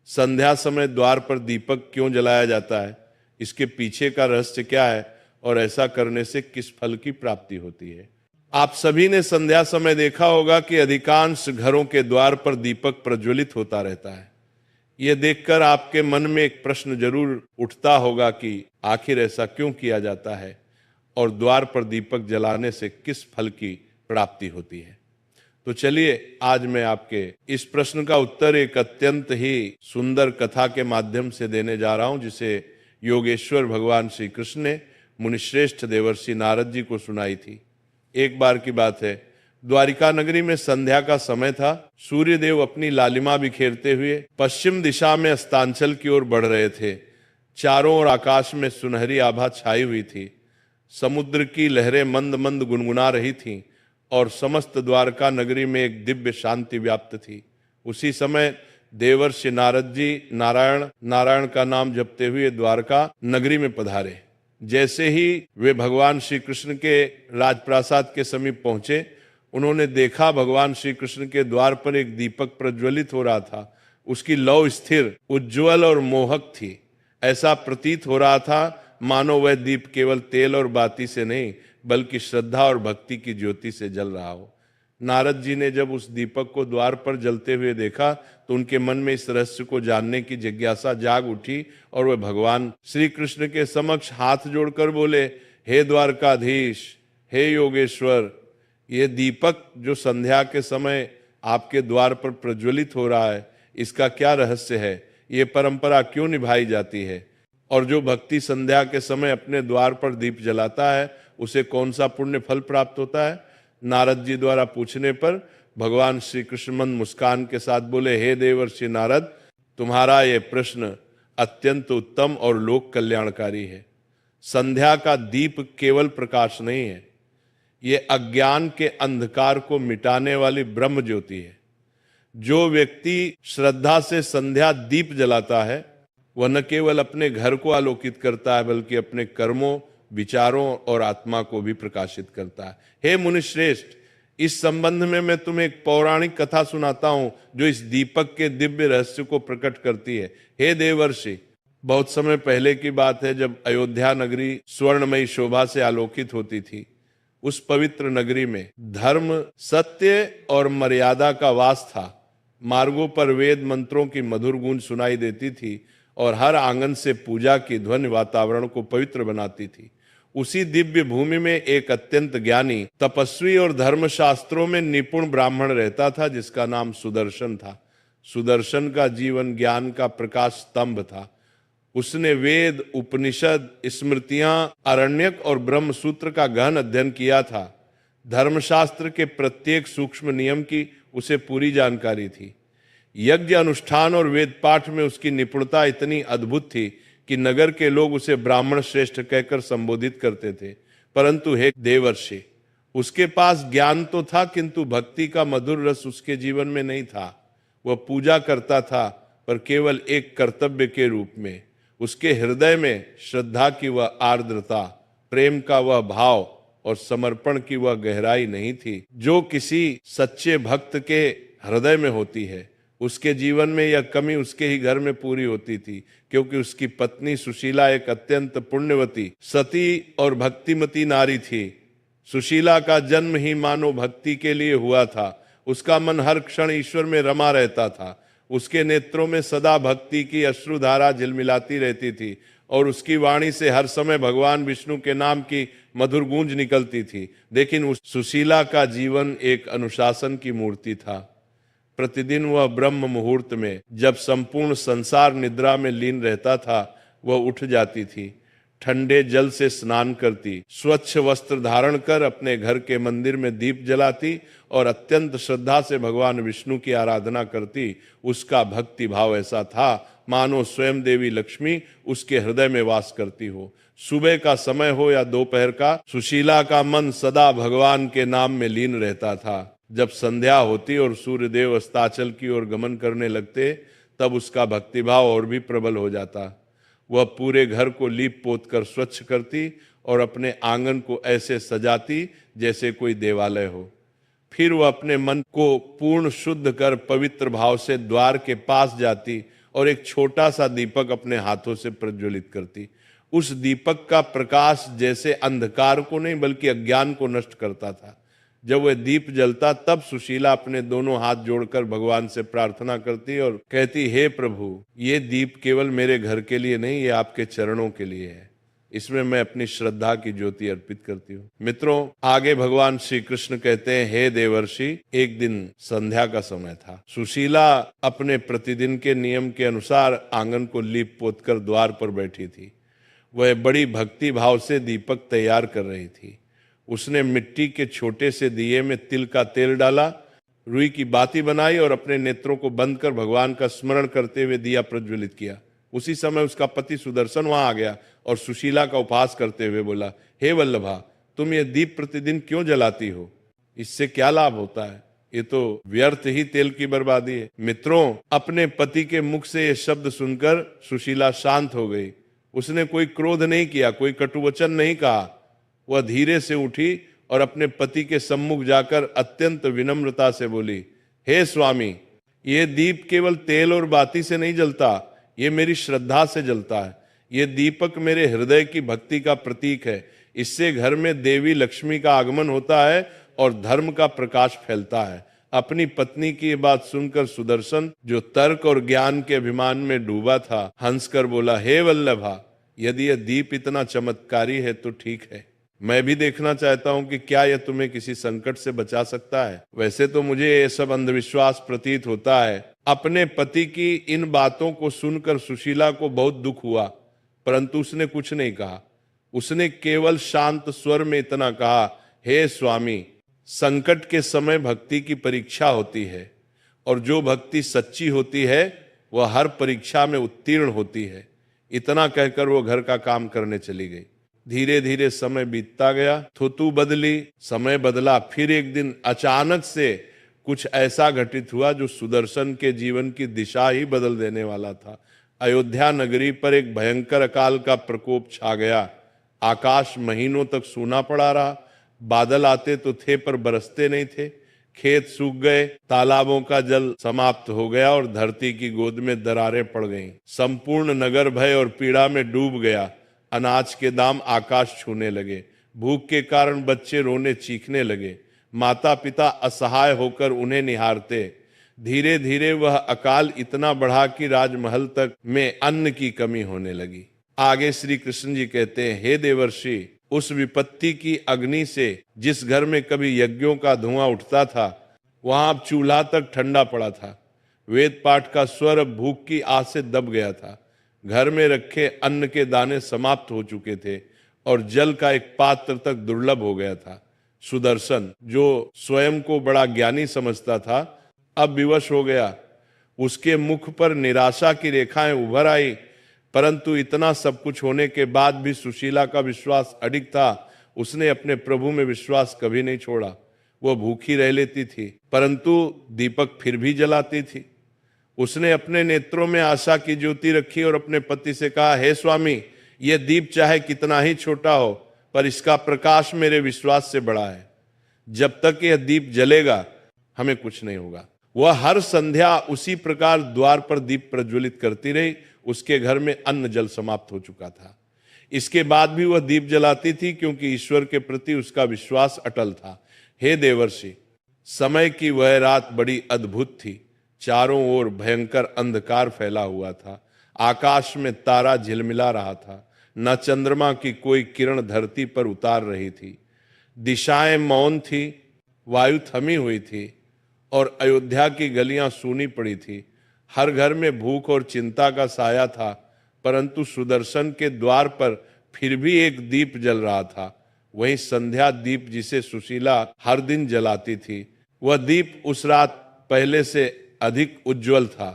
संध्या समय द्वार पर दीपक क्यों जलाया जाता है, इसके पीछे का रहस्य क्या है और ऐसा करने से किस फल की प्राप्ति होती है। आप सभी ने संध्या समय देखा होगा कि अधिकांश घरों के द्वार पर दीपक प्रज्वलित होता रहता है। यह देखकर आपके मन में एक प्रश्न जरूर उठता होगा कि आखिर ऐसा क्यों किया जाता है और द्वार पर दीपक जलाने से किस फल की प्राप्ति होती है। तो चलिए आज मैं आपके इस प्रश्न का उत्तर एक अत्यंत ही सुंदर कथा के माध्यम से देने जा रहा हूं, जिसे योगेश्वर भगवान श्री कृष्ण ने मुनिश्रेष्ठ देवर्षि नारद जी को सुनाई थी। एक बार की बात है, द्वारिका नगरी में संध्या का समय था। सूर्यदेव अपनी लालिमा बिखेरते हुए पश्चिम दिशा में अस्तांचल की ओर बढ़ रहे थे। चारों ओर आकाश में सुनहरी आभा छाई हुई थी। समुद्र की लहरें मंद मंद गुनगुना रही थीं और समस्त द्वारका नगरी में एक दिव्य शांति व्याप्त थी। उसी समय देवर्षि नारद जी नारायण नारायण का नाम जपते हुए द्वारका नगरी में पधारे। जैसे ही वे भगवान श्री कृष्ण के राजप्रासाद के समीप पहुंचे, उन्होंने देखा भगवान श्री कृष्ण के द्वार पर एक दीपक प्रज्वलित हो रहा था। उसकी लौ स्थिर, उज्ज्वल और मोहक थी। ऐसा प्रतीत हो रहा था मानो वह दीप केवल तेल और बाती से नहीं बल्कि श्रद्धा और भक्ति की ज्योति से जल रहा हो। नारद जी ने जब उस दीपक को द्वार पर जलते हुए देखा तो उनके मन में इस रहस्य को जानने की जिज्ञासा जाग उठी और वे भगवान श्री कृष्ण के समक्ष हाथ जोड़कर बोले, हे द्वारकाधीश, हे योगेश्वर, ये दीपक जो संध्या के समय आपके द्वार पर प्रज्वलित हो रहा है, इसका क्या रहस्य है? ये परंपरा क्यों निभाई जाती है? और जो भक्ति संध्या के समय अपने द्वार पर दीप जलाता है उसे कौन सा पुण्य फल प्राप्त होता है? नारद जी द्वारा पूछने पर भगवान श्री कृष्ण मंद मुस्कान के साथ बोले, हे देवर्षि नारद, तुम्हारा ये प्रश्न अत्यंत उत्तम और लोक कल्याणकारी है। संध्या का दीप केवल प्रकाश नहीं है, ये अज्ञान के अंधकार को मिटाने वाली ब्रह्म ज्योति है। जो व्यक्ति श्रद्धा से संध्या दीप जलाता है वह न केवल अपने घर को आलोकित करता है बल्कि अपने कर्मों, विचारों और आत्मा को भी प्रकाशित करता है। हे मुनिश्रेष्ठ, इस संबंध में मैं तुम्हें एक पौराणिक कथा सुनाता हूं जो इस दीपक के दिव्य रहस्य को प्रकट करती है। हे देवर्षि, बहुत समय पहले की बात है जब अयोध्या नगरी स्वर्णमयी शोभा से आलोकित होती थी। उस पवित्र नगरी में धर्म, सत्य और मर्यादा का वास था। मार्गों पर वेद मंत्रों की मधुर गूंज सुनाई देती थी और हर आंगन से पूजा की ध्वनि वातावरण को पवित्र बनाती थी। उसी दिव्य भूमि में एक अत्यंत ज्ञानी, तपस्वी और धर्मशास्त्रों में निपुण ब्राह्मण रहता था जिसका नाम सुदर्शन था। सुदर्शन का जीवन ज्ञान का प्रकाश स्तंभ था। उसने वेद, उपनिषद, स्मृतियां, अरण्यक और ब्रह्म सूत्र का गहन अध्ययन किया था। धर्मशास्त्र के प्रत्येक सूक्ष्म नियम की उसे पूरी जानकारी थी। यज्ञ अनुष्ठान और वेद पाठ में उसकी निपुणता इतनी अद्भुत थी कि नगर के लोग उसे ब्राह्मण श्रेष्ठ कहकर संबोधित करते थे। परंतु हे देवर्षि, उसके पास ज्ञान तो था किंतु भक्ति का मधुर रस उसके जीवन में नहीं था। वह पूजा करता था पर केवल एक कर्तव्य के रूप में। उसके हृदय में श्रद्धा की वह आर्द्रता, प्रेम का वह भाव और समर्पण की वह गहराई नहीं थी जो किसी सच्चे भक्त के हृदय में होती है। उसके जीवन में यह कमी उसके ही घर में पूरी होती थी, क्योंकि उसकी पत्नी सुशीला एक अत्यंत पुण्यवती, सती और भक्तिमती नारी थी। सुशीला का जन्म ही मानो भक्ति के लिए हुआ था। उसका मन हर क्षण ईश्वर में रमा रहता था। उसके नेत्रों में सदा भक्ति की अश्रुधारा झिलमिलाती रहती थी और उसकी वाणी से हर समय भगवान विष्णु के नाम की मधुर गूंज निकलती थी। लेकिन उस सुशीला का जीवन एक अनुशासन की मूर्ति था। प्रतिदिन वह ब्रह्म मुहूर्त में, जब संपूर्ण संसार निद्रा में लीन रहता था, वह उठ जाती थी, ठंडे जल से स्नान करती, स्वच्छ वस्त्र धारण कर अपने घर के मंदिर में दीप जलाती और अत्यंत श्रद्धा से भगवान विष्णु की आराधना करती। उसका भक्ति भाव ऐसा था मानो स्वयं देवी लक्ष्मी उसके हृदय में वास करती हो। सुबह का समय हो या दोपहर का, सुशीला का मन सदा भगवान के नाम में लीन रहता था। जब संध्या होती और सूर्यदेव अस्ताचल की ओर गमन करने लगते, तब उसका भक्तिभाव और भी प्रबल हो जाता। वह पूरे घर को लीप पोत कर स्वच्छ करती और अपने आंगन को ऐसे सजाती जैसे कोई देवालय हो। फिर वह अपने मन को पूर्ण शुद्ध कर पवित्र भाव से द्वार के पास जाती और एक छोटा सा दीपक अपने हाथों से प्रज्वलित करती। उस दीपक का प्रकाश जैसे अंधकार को नहीं बल्कि अज्ञान को नष्ट करता था। जब वह दीप जलता तब सुशीला अपने दोनों हाथ जोड़कर भगवान से प्रार्थना करती और कहती, हे प्रभु, ये दीप केवल मेरे घर के लिए नहीं, ये आपके चरणों के लिए है। इसमें मैं अपनी श्रद्धा की ज्योति अर्पित करती हूँ। मित्रों, आगे भगवान श्री कृष्ण कहते हैं, हे देवर्षि, एक दिन संध्या का समय था। सुशीला अपने प्रतिदिन के नियम के अनुसार आंगन को लीप पोत कर द्वार पर बैठी थी। वह बड़ी भक्ति भाव से दीपक तैयार कर रही थी। उसने मिट्टी के छोटे से दिए में तिल का तेल डाला, रुई की बाती बनाई और अपने नेत्रों को बंद कर भगवान का स्मरण करते हुए दिया प्रज्वलित किया। उसी समय उसका पति सुदर्शन वहां आ गया और सुशीला का उपहास करते हुए बोला, हे वल्लभा, तुम ये दीप प्रतिदिन क्यों जलाती हो? इससे क्या लाभ होता है? ये तो व्यर्थ ही तेल की बर्बादी है। मित्रों, अपने पति के मुख से ये शब्द सुनकर सुशीला शांत हो गई। उसने कोई क्रोध नहीं किया, कोई कटुवचन नहीं कहा। वह धीरे से उठी और अपने पति के सम्मुख जाकर अत्यंत विनम्रता से बोली, हे स्वामी, ये दीप केवल तेल और बाती से नहीं जलता, ये मेरी श्रद्धा से जलता है। ये दीपक मेरे हृदय की भक्ति का प्रतीक है। इससे घर में देवी लक्ष्मी का आगमन होता है और धर्म का प्रकाश फैलता है। अपनी पत्नी की ये बात सुनकर सुदर्शन, जो तर्क और ज्ञान के अभिमान में डूबा था, हंसकर बोला, हे वल्लभा, यदि यह दीप इतना चमत्कारी है तो ठीक है। मैं भी देखना चाहता हूं कि क्या यह तुम्हें किसी संकट से बचा सकता है। वैसे तो मुझे ये सब अंधविश्वास प्रतीत होता है। अपने पति की इन बातों को सुनकर सुशीला को बहुत दुख हुआ, परंतु उसने कुछ नहीं कहा। उसने केवल शांत स्वर में इतना कहा, हे स्वामी, संकट के समय भक्ति की परीक्षा होती है और जो भक्ति सच्ची होती है वह हर परीक्षा में उत्तीर्ण होती है। इतना कहकर वो घर का काम करने चली गई। धीरे धीरे समय बीतता गया, ऋतु बदली, समय बदला। फिर एक दिन अचानक से कुछ ऐसा घटित हुआ जो सुदर्शन के जीवन की दिशा ही बदल देने वाला था। अयोध्या नगरी पर एक भयंकर अकाल का प्रकोप छा गया। आकाश महीनों तक सूना पड़ा रहा। बादल आते तो थे पर बरसते नहीं थे। खेत सूख गए, तालाबों का जल समाप्त हो गया और धरती की गोद में दरारें पड़ गईं। संपूर्ण नगर भय और पीड़ा में डूब गया। अनाज के दाम आकाश छूने लगे। भूख के कारण बच्चे रोने चीखने लगे। माता पिता असहाय होकर उन्हें निहारते। धीरे धीरे वह अकाल इतना बढ़ा कि राजमहल तक में अन्न की कमी होने लगी। आगे श्री कृष्ण जी कहते हैं, हे देवर्षि, उस विपत्ति की अग्नि से जिस घर में कभी यज्ञों का धुआं उठता था, वहां अब चूल्हा तक ठंडा पड़ा था। वेद पाठ का स्वर अब भूख की आग से दब गया था। घर में रखे अन्न के दाने समाप्त हो चुके थे और जल का एक पात्र तक दुर्लभ हो गया था। सुदर्शन, जो स्वयं को बड़ा ज्ञानी समझता था, अब विवश हो गया। उसके मुख पर निराशा की रेखाएं उभर आई, परंतु इतना सब कुछ होने के बाद भी सुशीला का विश्वास अडिग था। उसने अपने प्रभु में विश्वास कभी नहीं छोड़ा। वह भूखी रह लेती थी, परंतु दीपक फिर भी जलाती थी। उसने अपने नेत्रों में आशा की ज्योति रखी और अपने पति से कहा, हे स्वामी, यह दीप चाहे कितना ही छोटा हो, पर इसका प्रकाश मेरे विश्वास से बड़ा है। जब तक यह दीप जलेगा हमें कुछ नहीं होगा। वह हर संध्या उसी प्रकार द्वार पर दीप प्रज्वलित करती रही। उसके घर में अन्न जल समाप्त हो चुका था। इसके बाद भी वह दीप जलाती थी, क्योंकि ईश्वर के प्रति उसका विश्वास अटल था। हे देवर्षि, समय की वह रात बड़ी अद्भुत थी। चारों ओर भयंकर अंधकार फैला हुआ था। आकाश में तारा झिलमिला रहा था। न चंद्रमा की कोई किरण धरती पर उतार रही थी। दिशाएं मौन थी, वायु थमी हुई थी और अयोध्या की गलियां सूनी पड़ी थी। हर घर में भूख और चिंता का साया था, परंतु सुदर्शन के द्वार पर फिर भी एक दीप जल रहा था। वही संध्या दीप जिसे सुशीला हर दिन जलाती थी, वह दीप उस रात पहले से अधिक उज्जवल था।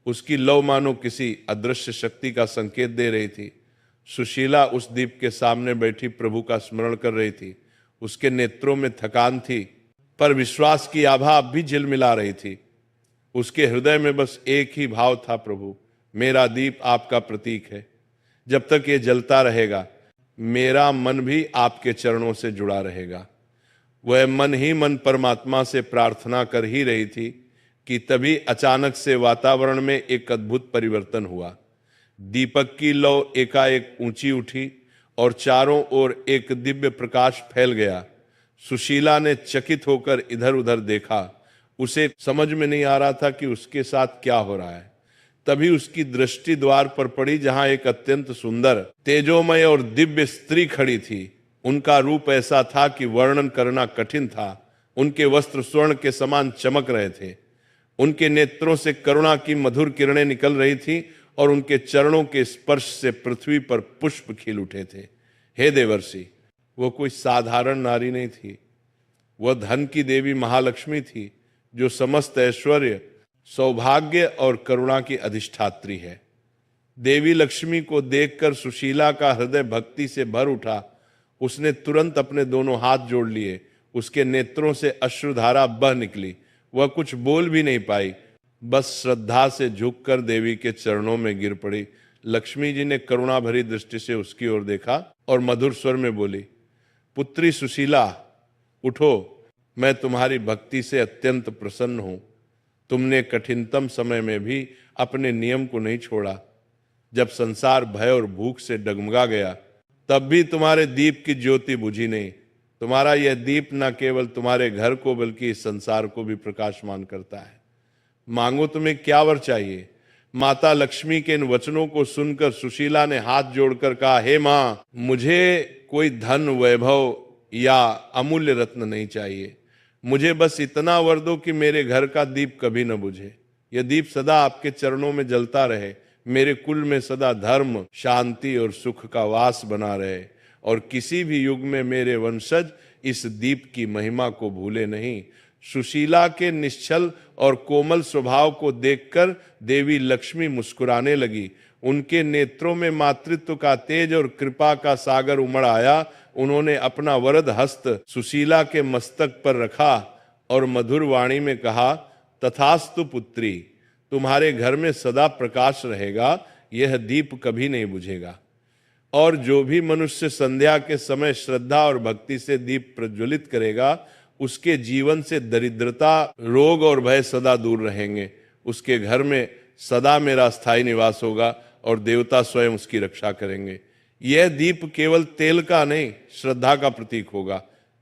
उसकी लौ मानो किसी अदृश्य शक्ति का संकेत दे रही थी। सुशीला उस दीप के सामने बैठी प्रभु का स्मरण कर रही थी। उसके नेत्रों में थकान थी, पर विश्वास की आभा अब भी झिलमिला रही थी। उसके हृदय में बस एक ही भाव था, प्रभु, मेरा दीप आपका प्रतीक है। जब तक ये जलता रहेगा मेरा मन भी आपके चरणों से जुड़ा रहेगा। वह मन ही मन परमात्मा से प्रार्थना कर ही रही थी। कि तभी अचानक से वातावरण में एक अद्भुत परिवर्तन हुआ। दीपक की लौ एकाएक ऊंची उठी और चारों ओर एक दिव्य प्रकाश फैल गया। सुशीला ने चकित होकर इधर उधर देखा। उसे समझ में नहीं आ रहा था कि उसके साथ क्या हो रहा है। तभी उसकी दृष्टि द्वार पर पड़ी, जहां एक अत्यंत सुंदर, तेजोमय और दिव्य स्त्री खड़ी थी। उनका रूप ऐसा था कि वर्णन करना कठिन था। उनके वस्त्र स्वर्ण के समान चमक रहे थे। उनके नेत्रों से करुणा की मधुर किरणें निकल रही थी और उनके चरणों के स्पर्श से पृथ्वी पर पुष्प खिल उठे थे। हे देवर्षि, वो कोई साधारण नारी नहीं थी। वह धन की देवी महालक्ष्मी थी, जो समस्त ऐश्वर्य, सौभाग्य और करुणा की अधिष्ठात्री है। देवी लक्ष्मी को देखकर सुशीला का हृदय भक्ति से भर उठा। उसने तुरंत अपने दोनों हाथ जोड़ लिए। उसके नेत्रों से अश्रुधारा बह निकली। वह कुछ बोल भी नहीं पाई, बस श्रद्धा से झुककर देवी के चरणों में गिर पड़ी। लक्ष्मी जी ने करुणा भरी दृष्टि से उसकी ओर देखा और मधुर स्वर में बोली, पुत्री सुशीला, उठो, मैं तुम्हारी भक्ति से अत्यंत प्रसन्न हूं। तुमने कठिनतम समय में भी अपने नियम को नहीं छोड़ा। जब संसार भय और भूख से डगमगा गया, तब भी तुम्हारे दीप की ज्योति बुझी नहीं। तुम्हारा यह दीप न केवल तुम्हारे घर को बल्कि इस संसार को भी प्रकाशमान करता है। मांगो, तुम्हें क्या वर चाहिए। माता लक्ष्मी के इन वचनों को सुनकर सुशीला ने हाथ जोड़कर कहा, हे मां, मुझे कोई धन, वैभव या अमूल्य रत्न नहीं चाहिए। मुझे बस इतना वर दो कि मेरे घर का दीप कभी न बुझे। यह दीप सदा आपके चरणों में जलता रहे। मेरे कुल में सदा धर्म, शांति और सुख का वास बना रहे और किसी भी युग में मेरे वंशज इस दीप की महिमा को भूले नहीं। सुशीला के निश्चल और कोमल स्वभाव को देखकर देवी लक्ष्मी मुस्कुराने लगी। उनके नेत्रों में मातृत्व का तेज और कृपा का सागर उमड़ आया। उन्होंने अपना वरद हस्त सुशीला के मस्तक पर रखा और मधुर वाणी में कहा, तथास्तु पुत्री, तुम्हारे घर में सदा प्रकाश रहेगा। यह दीप कभी नहीं बुझेगा। और जो भी मनुष्य संध्या के समय श्रद्धा और भक्ति से दीप प्रज्वलित करेगा, उसके जीवन से दरिद्रता, रोग और भय सदा दूर रहेंगे। उसके घर में सदा मेरा स्थायी निवास होगा और देवता स्वयं उसकी रक्षा करेंगे। यह दीप केवल तेल का नहीं, श्रद्धा का प्रतीक होगा।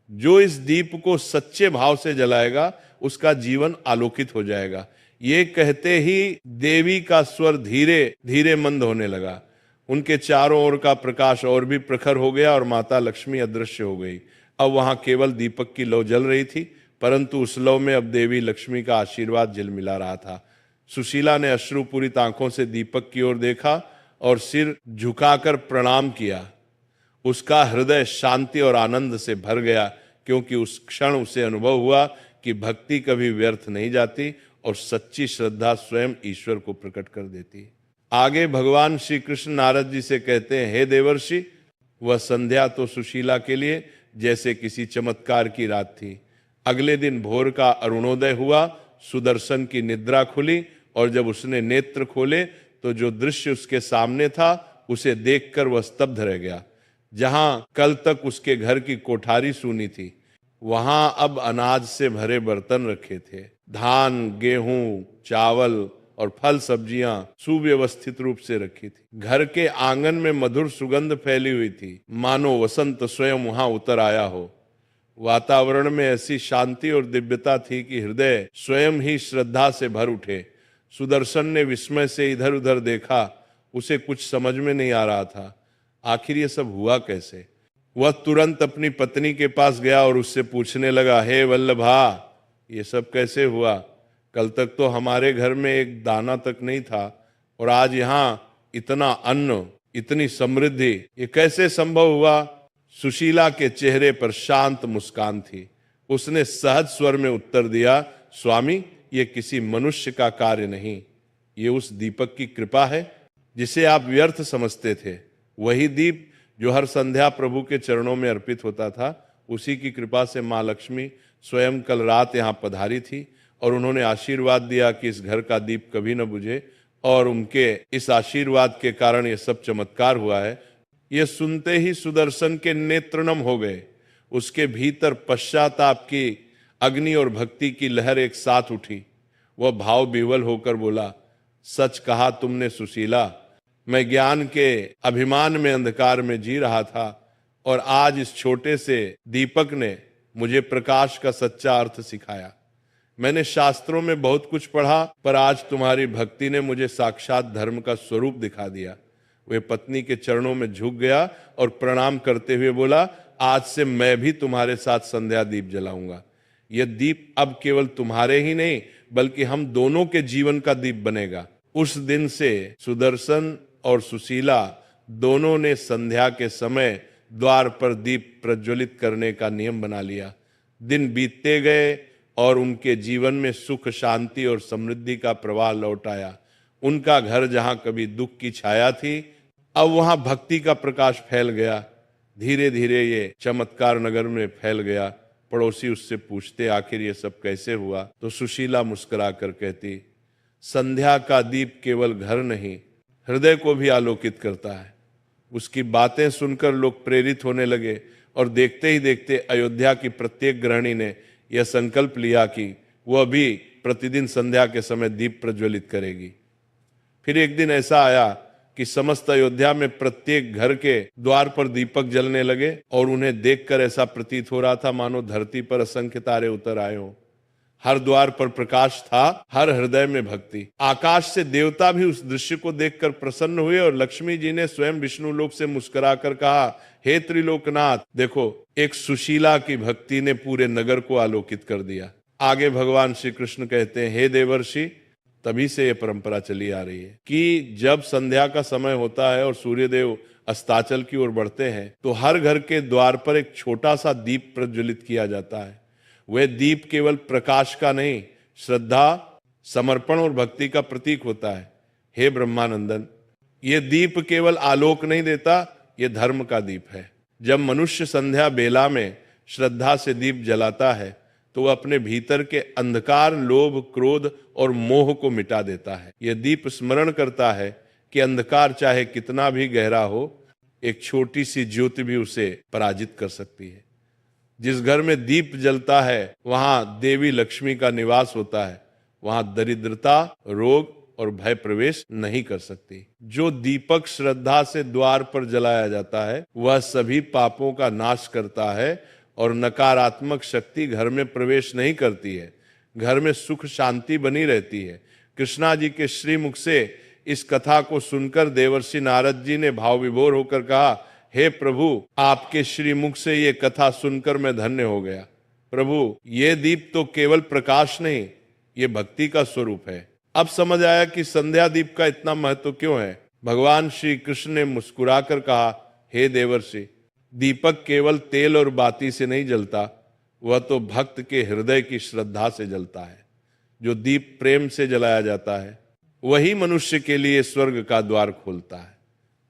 जो इस दीप को सच्चे भाव से जलाएगा, उसका जीवन आलोकित हो जाएगा। ये कहते ही देवी का स्वर धीरे धीरे मंद होने लगा। उनके चारों ओर का प्रकाश और भी प्रखर हो गया और माता लक्ष्मी अदृश्य हो गई। अब वहां केवल दीपक की लौ जल रही थी, परंतु उस लौ में अब देवी लक्ष्मी का आशीर्वाद झिलमिला रहा था। सुशीला ने अश्रुपूरित आंखों से दीपक की ओर देखा और सिर झुकाकर प्रणाम किया। उसका हृदय शांति और आनंद से भर गया, क्योंकि उस क्षण उसे अनुभव हुआ कि भक्ति कभी व्यर्थ नहीं जाती और सच्ची श्रद्धा स्वयं ईश्वर को प्रकट कर देती है। आगे भगवान श्री कृष्ण नारद जी से कहते हैं, हे देवर्षि, वह संध्या तो सुशीला के लिए जैसे किसी चमत्कार की रात थी। अगले दिन भोर का अरुणोदय हुआ। सुदर्शन की निद्रा खुली और जब उसने नेत्र खोले तो जो दृश्य उसके सामने था, उसे देखकर वह स्तब्ध रह गया। जहां कल तक उसके घर की कोठारी सूनी थी, वहां अब अनाज से भरे बर्तन रखे थे। धान, गेहूं, चावल और फल सब्जियां सुव्यवस्थित रूप से रखी थी। घर के आंगन में मधुर सुगंध फैली हुई थी, मानो वसंत स्वयं वहां उतर आया हो। वातावरण में ऐसी शांति और दिव्यता थी कि हृदय स्वयं ही श्रद्धा से भर उठे। सुदर्शन ने विस्मय से इधर उधर देखा। उसे कुछ समझ में नहीं आ रहा था, आखिर ये सब हुआ कैसे। वह तुरंत अपनी पत्नी के पास गया और उससे पूछने लगा, हे वल्लभा, ये सब कैसे हुआ? कल तक तो हमारे घर में एक दाना तक नहीं था और आज यहाँ इतना अन्न, इतनी समृद्धि, ये कैसे संभव हुआ? सुशीला के चेहरे पर शांत मुस्कान थी। उसने सहज स्वर में उत्तर दिया, स्वामी, ये किसी मनुष्य का कार्य नहीं, ये उस दीपक की कृपा है जिसे आप व्यर्थ समझते थे। वही दीप जो हर संध्या प्रभु के चरणों में अर्पित होता था, उसी की कृपा से माँ लक्ष्मी स्वयं कल रात यहाँ पधारी थी और उन्होंने आशीर्वाद दिया कि इस घर का दीप कभी न बुझे, और उनके इस आशीर्वाद के कारण ये सब चमत्कार हुआ है। ये सुनते ही सुदर्शन के नेत्र नम हो गए। उसके भीतर पश्चाताप की अग्नि और भक्ति की लहर एक साथ उठी। वह भाव विह्वल होकर बोला, सच कहा तुमने सुशीला, मैं ज्ञान के अभिमान में अंधकार में जी रहा था और आज इस छोटे से दीपक ने मुझे प्रकाश का सच्चा अर्थ सिखाया। मैंने शास्त्रों में बहुत कुछ पढ़ा, पर आज तुम्हारी भक्ति ने मुझे साक्षात धर्म का स्वरूप दिखा दिया। वे पत्नी के चरणों में झुक गया और प्रणाम करते हुए बोला, आज से मैं भी तुम्हारे साथ संध्या दीप जलाऊंगा। यह दीप अब केवल तुम्हारे ही नहीं बल्कि हम दोनों के जीवन का दीप बनेगा। उस दिन से सुदर्शन और सुशीला दोनों ने संध्या के समय द्वार पर दीप प्रज्वलित करने का नियम बना लिया। दिन बीतते गए और उनके जीवन में सुख, शांति और समृद्धि का प्रवाह लौट आया। उनका घर जहां कभी दुख की छाया थी, अब वहां भक्ति का प्रकाश फैल गया। धीरे धीरे ये चमत्कार नगर में फैल गया। पड़ोसी उससे पूछते, आखिर ये सब कैसे हुआ? तो सुशीला मुस्कुरा कर कहती, संध्या का दीप केवल घर नहीं, हृदय को भी आलोकित करता है। उसकी बातें सुनकर लोग प्रेरित होने लगे और देखते ही देखते अयोध्या की प्रत्येक गृहिणी ने यह संकल्प लिया कि वह भी प्रतिदिन संध्या के समय दीप प्रज्वलित करेगी। फिर एक दिन ऐसा आया कि समस्त अयोध्या में प्रत्येक घर के द्वार पर दीपक जलने लगे और उन्हें देखकर ऐसा प्रतीत हो रहा था मानो धरती पर असंख्य तारे उतर आए हों। हर द्वार पर प्रकाश था, हर हृदय में भक्ति। आकाश से देवता भी उस दृश्य को देखकर प्रसन्न हुए और लक्ष्मी जी ने स्वयं विष्णु लोक से मुस्कुराकर कहा, हे त्रिलोकनाथ, देखो एक सुशीला की भक्ति ने पूरे नगर को आलोकित कर दिया। आगे भगवान श्री कृष्ण कहते हैं, हे देवर्षि, तभी से यह परंपरा चली आ रही है कि जब संध्या का समय होता है और सूर्यदेव अस्ताचल की ओर बढ़ते हैं तो हर घर के द्वार पर एक छोटा सा दीप प्रज्वलित किया जाता है। वह दीप केवल प्रकाश का नहीं, श्रद्धा, समर्पण और भक्ति का प्रतीक होता है। हे ब्रह्मानंदन, यह दीप केवल आलोक नहीं देता, यह धर्म का दीप है। जब मनुष्य संध्या बेला में श्रद्धा से दीप जलाता है तो वह अपने भीतर के अंधकार, लोभ, क्रोध और मोह को मिटा देता है। यह दीप स्मरण करता है कि अंधकार चाहे कितना भी गहरा हो, एक छोटी सी ज्योति भी उसे पराजित कर सकती है। जिस घर में दीप जलता है वहां देवी लक्ष्मी का निवास होता है, वहां दरिद्रता, रोग और भय प्रवेश नहीं कर सकती। जो दीपक श्रद्धा से द्वार पर जलाया जाता है वह सभी पापों का नाश करता है और नकारात्मक शक्ति घर में प्रवेश नहीं करती है। घर में सुख, शांति बनी रहती है। कृष्णा जी के श्रीमुख से इस कथा को सुनकर देवर्षि नारद जी ने भाव विभोर होकर कहा, हे प्रभु, आपके श्रीमुख से ये कथा सुनकर मैं धन्य हो गया। प्रभु, ये दीप तो केवल प्रकाश नहीं, ये भक्ति का स्वरूप है। अब समझ आया कि संध्या दीप का इतना महत्व क्यों है। भगवान श्री कृष्ण ने मुस्कुराकर कहा, हे देवर्षि, दीपक केवल तेल और बाती से नहीं जलता, वह तो भक्त के हृदय की श्रद्धा से जलता है। जो दीप प्रेम से जलाया जाता है वही मनुष्य के लिए स्वर्ग का द्वार खोलता है।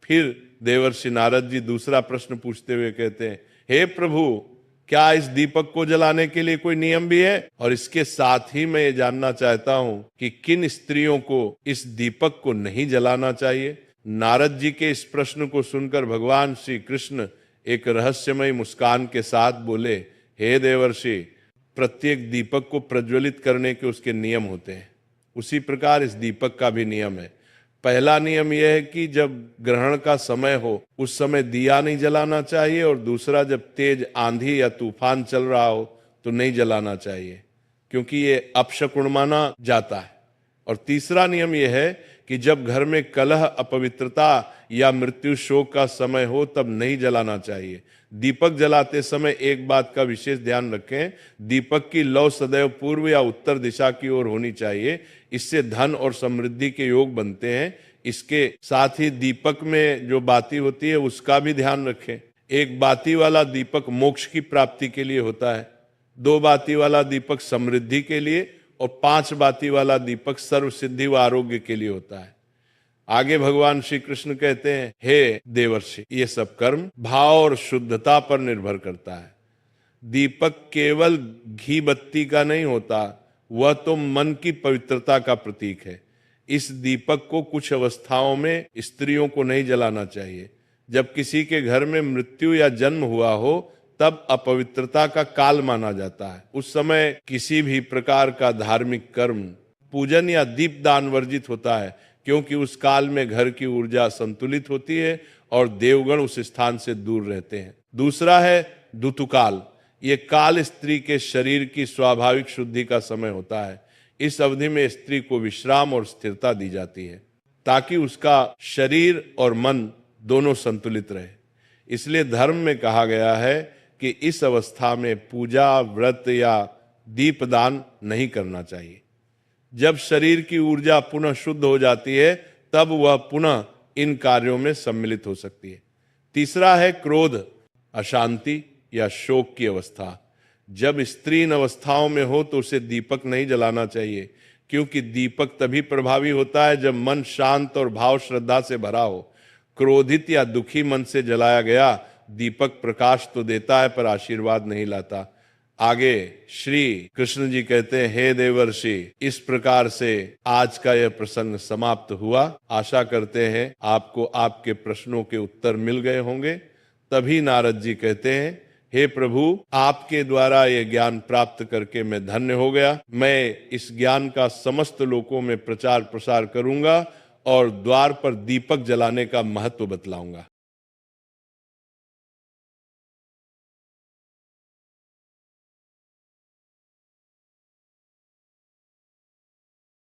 फिर देवर्षि नारद जी दूसरा प्रश्न पूछते हुए कहते हैं, हे प्रभु, क्या इस दीपक को जलाने के लिए कोई नियम भी है? और इसके साथ ही मैं ये जानना चाहता हूं कि किन स्त्रियों को इस दीपक को नहीं जलाना चाहिए? नारद जी के इस प्रश्न को सुनकर भगवान श्री कृष्ण एक रहस्यमय मुस्कान के साथ बोले, हे देवर्षि, प्रत्येक दीपक को प्रज्वलित करने के उसके नियम होते हैं। उसी प्रकार इस दीपक का भी नियम है। पहला नियम यह है कि जब ग्रहण का समय हो उस समय दिया नहीं जलाना चाहिए, और दूसरा, जब तेज आंधी या तूफान चल रहा हो तो नहीं जलाना चाहिए, क्योंकि ये अपशकुन माना जाता है। और तीसरा नियम यह है कि जब घर में कलह, अपवित्रता या मृत्यु शोक का समय हो तब नहीं जलाना चाहिए। दीपक जलाते समय एक बात का विशेष ध्यान रखें, दीपक की लौ सदैव पूर्व या उत्तर दिशा की ओर होनी चाहिए। इससे धन और समृद्धि के योग बनते हैं। इसके साथ ही दीपक में जो बाती होती है उसका भी ध्यान रखें। एक बाती वाला दीपक मोक्ष की प्राप्ति के लिए होता है, 2 बाती वाला दीपक समृद्धि के लिए, और 5 बाती वाला दीपक सर्व सिद्धि व आरोग्य के लिए होता है। आगे भगवान श्री कृष्ण कहते हैं, हे देवर्षि, ये सब कर्म भाव और शुद्धता पर निर्भर करता है। दीपक केवल घी बत्ती का नहीं होता, वह तो मन की पवित्रता का प्रतीक है। इस दीपक को कुछ अवस्थाओं में स्त्रियों को नहीं जलाना चाहिए। जब किसी के घर में मृत्यु या जन्म हुआ हो तब अपवित्रता का काल माना जाता है। उस समय किसी भी प्रकार का धार्मिक कर्म पूजन या दीपदान वर्जित होता है, क्योंकि उस काल में घर की ऊर्जा संतुलित होती है और देवगण उस स्थान से दूर रहते हैं। दूसरा है ऋतुकाल। ये काल स्त्री के शरीर की स्वाभाविक शुद्धि का समय होता है। इस अवधि में स्त्री को विश्राम और स्थिरता दी जाती है ताकि उसका शरीर और मन दोनों संतुलित रहे। इसलिए धर्म में कहा गया है कि इस अवस्था में पूजा, व्रत या दीपदान नहीं करना चाहिए। जब शरीर की ऊर्जा पुनः शुद्ध हो जाती है तब वह पुनः इन कार्यों में सम्मिलित हो सकती है। तीसरा है क्रोध, अशांति या शोक की अवस्था। जब स्त्री इन अवस्थाओं में हो तो उसे दीपक नहीं जलाना चाहिए, क्योंकि दीपक तभी प्रभावी होता है जब मन शांत और भाव श्रद्धा से भरा हो। क्रोधित या दुखी मन से जलाया गया दीपक प्रकाश तो देता है पर आशीर्वाद नहीं लाता। आगे श्री कृष्ण जी कहते हैं, हे देवर्षि, इस प्रकार से आज का यह प्रसंग समाप्त हुआ। आशा करते हैं आपको आपके प्रश्नों के उत्तर मिल गए होंगे। तभी नारद जी कहते हैं, हे प्रभु, आपके द्वारा ये ज्ञान प्राप्त करके मैं धन्य हो गया। मैं इस ज्ञान का समस्त लोकों में प्रचार प्रसार करूंगा और द्वार पर दीपक जलाने का महत्व बतलाऊंगा।